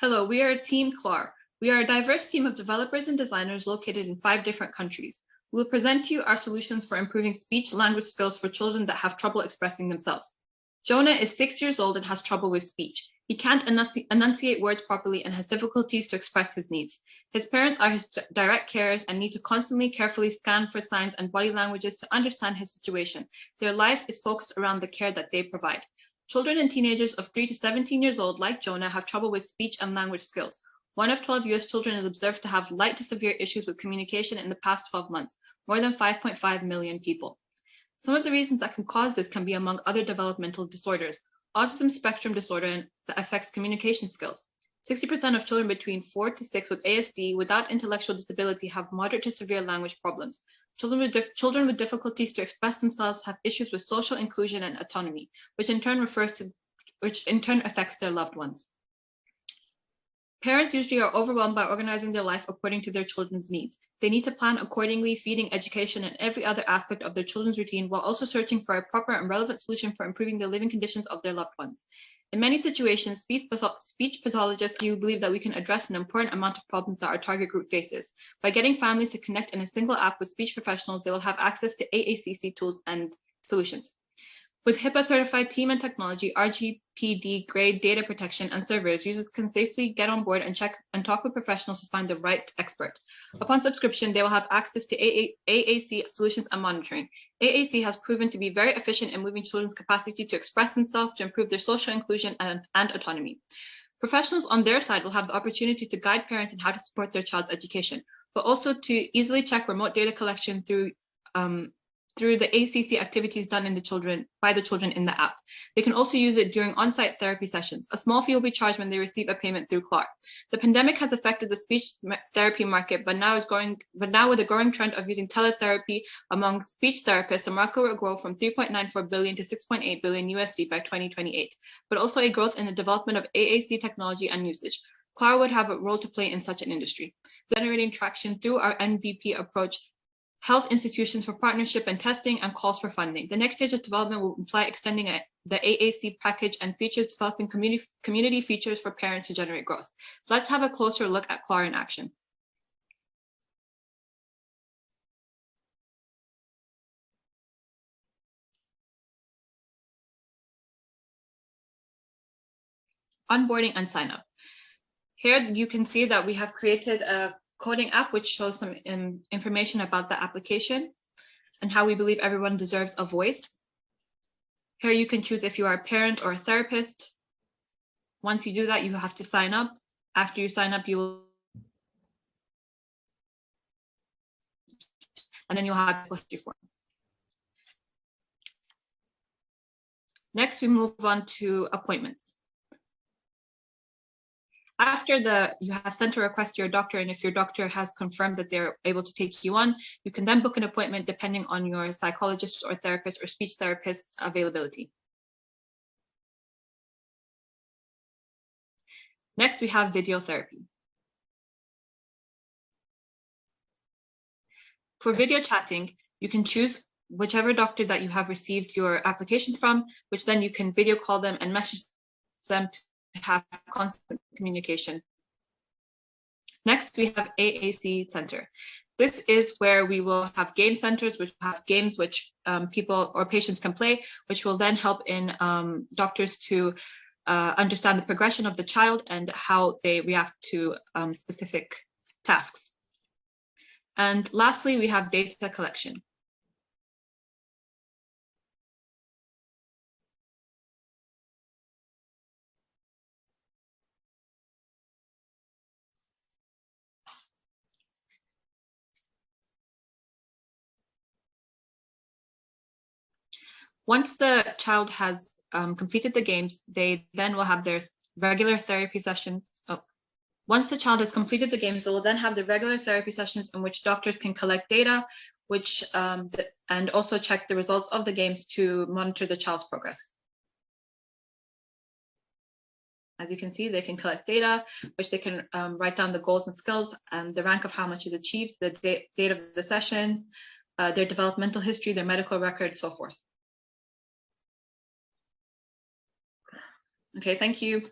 Hello, we are Team Clar. We are a diverse team of developers and designers located in 5 different countries. We will present to you our solutions for improving speech language skills for children that have trouble expressing themselves. Jonah is 6 years old and has trouble with speech. He can't enunciate words properly and has difficulties to express his needs. His parents are his direct carers and need to constantly carefully scan for signs and body languages to understand his situation. Their life is focused around the care that they provide. Children and teenagers of 3 to 17 years old, like Jonah, have trouble with speech and language skills. 1 of 12 US children is observed to have light to severe issues with communication in the past 12 months, more than 5.5 million people. Some of the reasons that can cause this can be among other developmental disorders. Autism spectrum disorder that affects communication skills. 60% of children between 4 to 6 with ASD without intellectual disability have moderate to severe language problems. Children with difficulties to express themselves have issues with social inclusion and autonomy, which in turn affects their loved ones. Parents usually are overwhelmed by organizing their life according to their children's needs. They need to plan accordingly, feeding, education, and every other aspect of their children's routine while also searching for a proper and relevant solution for improving the living conditions of their loved ones. In many situations, speech pathologists do believe that we can address an important amount of problems that our target group faces. By getting families to connect in a single app with speech professionals, they will have access to AACC tools and solutions. With HIPAA-certified team and technology, RGPD grade data protection and servers, users can safely get on board and check and talk with professionals to find the right expert. Upon subscription, they will have access to AAC solutions and monitoring. AAC has proven to be very efficient in moving children's capacity to express themselves to improve their social inclusion and autonomy. Professionals on their side will have the opportunity to guide parents in how to support their child's education, but also to easily check remote data collection through the ACC activities done by the children in the app. They can also use it during on-site therapy sessions. A small fee will be charged when they receive a payment through Clar. The pandemic has affected the speech therapy market, but now with a growing trend of using teletherapy among speech therapists, the market will grow from 3.94 billion to 6.8 billion USD by 2028, but also a growth in the development of AAC technology and usage. Clar would have a role to play in such an industry. Generating traction through our MVP approach, health institutions for partnership and testing, and calls for funding. The next stage of development will imply extending the AAC package and features, developing community features for parents to generate growth. Let's have a closer look at Clar in action. Onboarding and sign up. Here you can see that we have created a coding app which shows some information about the application and how we believe everyone deserves a voice. Here you can choose if you are a parent or a therapist. Once you do that, you have to sign up. After you sign up, you will, and then you'll have your form. Next, we move on to appointments. After you have sent a request to your doctor, and if your doctor has confirmed that they're able to take you on, you can then book an appointment depending on your psychologist or therapist or speech therapist's availability. Next, we have video therapy. For video chatting, you can choose whichever doctor that you have received your application from, which then you can video call them and message them to have constant communication. Next, we have Aac Center. This is where we will have game centers, which have games which people or patients can play, which will then help in doctors to understand the progression of the child and how they react to specific tasks. And lastly, we have data collection. Once the child has completed the games, they then will have their regular therapy sessions. Once the child has completed the games, they will then have the regular therapy sessions in which doctors can collect data, and also check the results of the games to monitor the child's progress. As you can see, they can collect data, which they can write down the goals and skills and the rank of how much is achieved, the date of the session, their developmental history, their medical record, so forth. Okay, thank you.